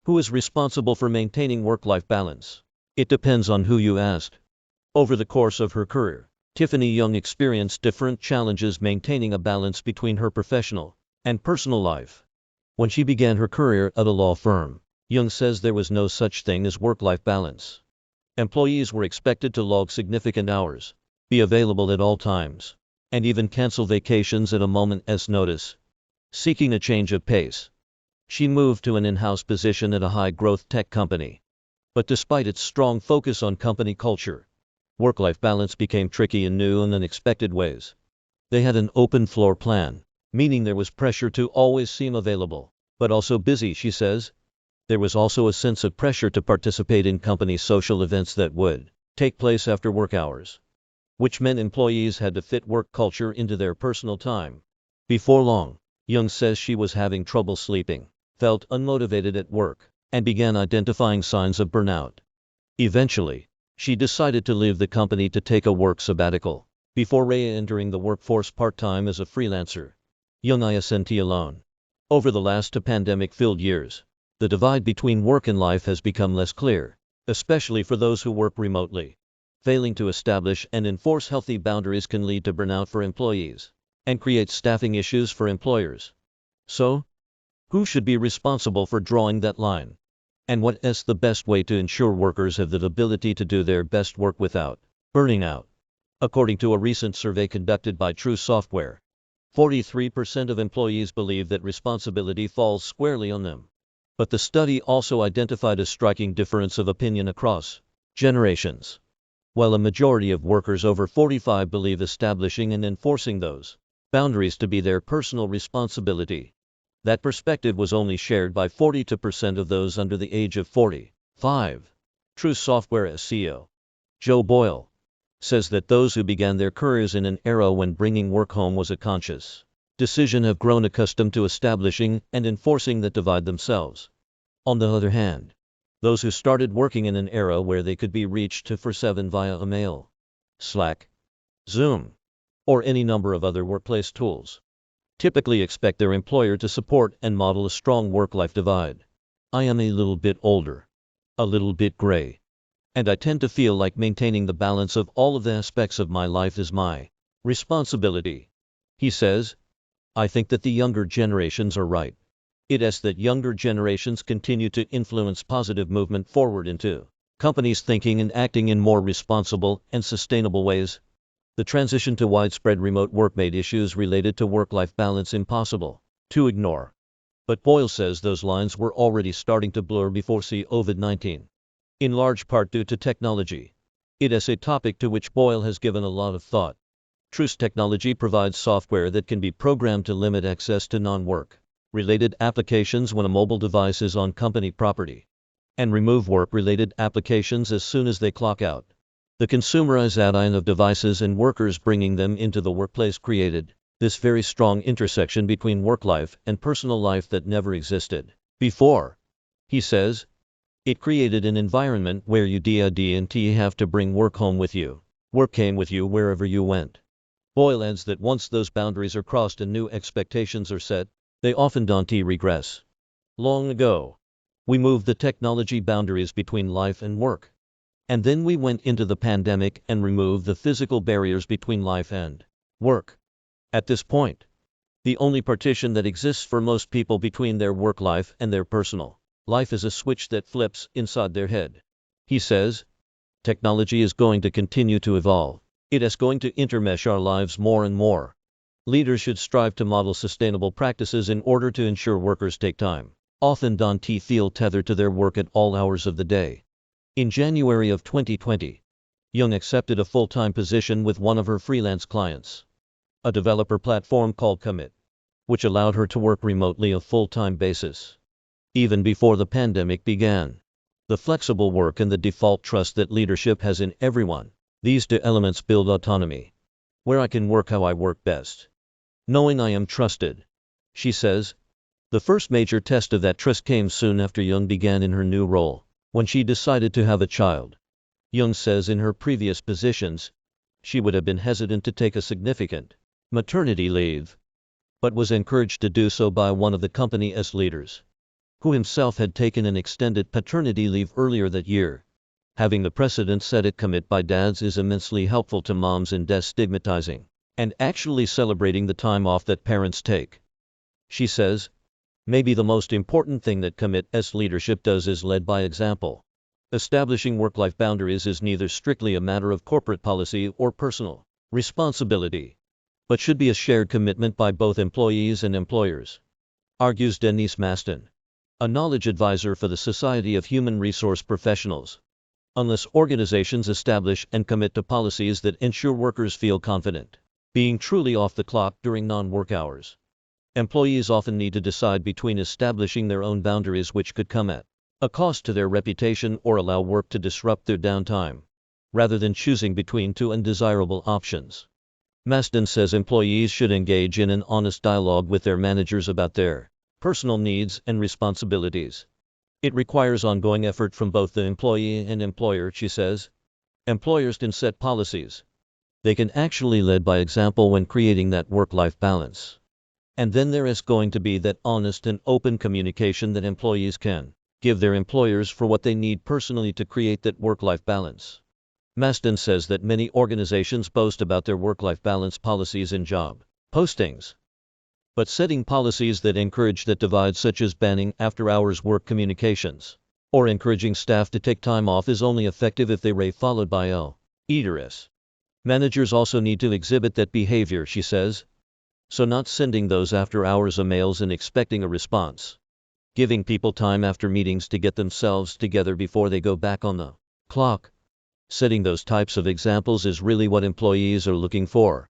Who is responsible for maintaining work-life balance? It depends on who you asked. Over the course of her career, Tiffany Jung experienced different challenges maintaining a balance between her professional and personal life. When she began her career at a law firm, Jung says there was no such thing as work-life balance. Employees were expected to log significant hours, be available at all times, and even cancel vacations at a moment's notice. Seeking a change of pace, she moved to an in-house position at a high-growth tech company. But despite its strong focus on company culture, work-life balance became tricky in new and unexpected ways. They had an open floor plan, meaning there was pressure to always seem available, but also busy, she says. There was also a sense of pressure to participate in company social events that would take place after work hours, which meant employees had to fit work culture into their personal time. Before long, Jung says she was having trouble sleeping, felt unmotivated at work, and began identifying signs of burnout. Eventually, she decided to leave the company to take a work sabbatical, before re-entering the workforce part-time as a freelancer. Jung isn't alone. Over the last 2 pandemic-filled years, the divide between work and life has become less clear, especially for those who work remotely. Failing to establish and enforce healthy boundaries can lead to burnout for employees and create staffing issues for employers. So, who should be responsible for drawing that line? And what is the best way to ensure workers have the ability to do their best work without burning out? According to a recent survey conducted by TRUCE Software, 43% of employees believe that responsibility falls squarely on them. But the study also identified a striking difference of opinion across generations. While a majority of workers over 45 believe establishing and enforcing those boundaries to be their personal responsibility, that perspective was only shared by 42% of those under the age of 45. TRUCE Software CEO Boyle says that those who began their careers in an era when bringing work home was a conscious decision have grown accustomed to establishing and enforcing that divide themselves. On the other hand, those who started working in an era where they could be reached 24/7 via email, Slack, Zoom, or any number of other workplace tools, typically expect their employer to support and model a strong work-life divide. I am a little bit older, a little bit gray, and I tend to feel like maintaining the balance of all of the aspects of my life is my responsibility, he says. I think that the younger generations are right. It is that younger generations continue to influence positive movement forward into companies thinking and acting in more responsible and sustainable ways. The transition to widespread remote work made issues related to work-life balance impossible to ignore. But Boyle says those lines were already starting to blur before COVID-19, in large part due to technology. It is a topic to which Boyle has given a lot of thought. TRUCE Technology provides software that can be programmed to limit access to non-work related applications when a mobile device is on company property, and remove work-related applications as soon as they clock out. The consumerization of devices and workers bringing them into the workplace created this very strong intersection between work life and personal life that never existed before. He says, it created an environment where you didn't have to bring work home with you. Work came with you wherever you went. Boyle adds that once those boundaries are crossed and new expectations are set, they often don't regress. Long ago, we moved the technology boundaries between life and work. And then we went into the pandemic and removed the physical barriers between life and work. At this point, the only partition that exists for most people between their work life and their personal life is a switch that flips inside their head. He says, technology is going to continue to evolve. It is going to intermesh our lives more and more. Leaders should strive to model sustainable practices in order to ensure workers take time. Often don't feel tethered to their work at all hours of the day. In January of 2020, Jung accepted a full-time position with one of her freelance clients, a developer platform called Commit, which allowed her to work remotely on a full-time basis. Even before the pandemic began, the flexible work and the default trust that leadership has in everyone, these two elements build autonomy, where I can work how I work best, knowing I am trusted, she says. The first major test of that trust came soon after Jung began in her new role, when she decided to have a child. Jung says in her previous positions, she would have been hesitant to take a significant maternity leave, but was encouraged to do so by one of the company's leaders, who himself had taken an extended paternity leave earlier that year. Having the precedent set at commit by dads is immensely helpful to moms in destigmatizing and actually celebrating the time off that parents take. She says, maybe the most important thing that commit-s leadership does is lead by example. Establishing work-life boundaries is neither strictly a matter of corporate policy or personal responsibility, but should be a shared commitment by both employees and employers, argues Denise Maston, a knowledge advisor for the Society of Human Resource Professionals. Unless organizations establish and commit to policies that ensure workers feel confident being truly off the clock during non-work hours, employees often need to decide between establishing their own boundaries, which could come at a cost to their reputation, or allow work to disrupt their downtime, rather than choosing between two undesirable options. Maston says employees should engage in an honest dialogue with their managers about their personal needs and responsibilities. It requires ongoing effort from both the employee and employer, she says. Employers can set policies. They can actually lead by example when creating that work-life balance. And then there is going to be that honest and open communication that employees can give their employers for what they need personally to create that work-life balance. Maston says that many organizations boast about their work-life balance policies in job postings, but setting policies that encourage that divide, such as banning after-hours work communications or encouraging staff to take time off, is only effective if they are followed by leaders. Managers also need to exhibit that behavior, she says. So not sending those after-hours emails and expecting a response. Giving people time after meetings to get themselves together before they go back on the clock. Setting those types of examples is really what employees are looking for.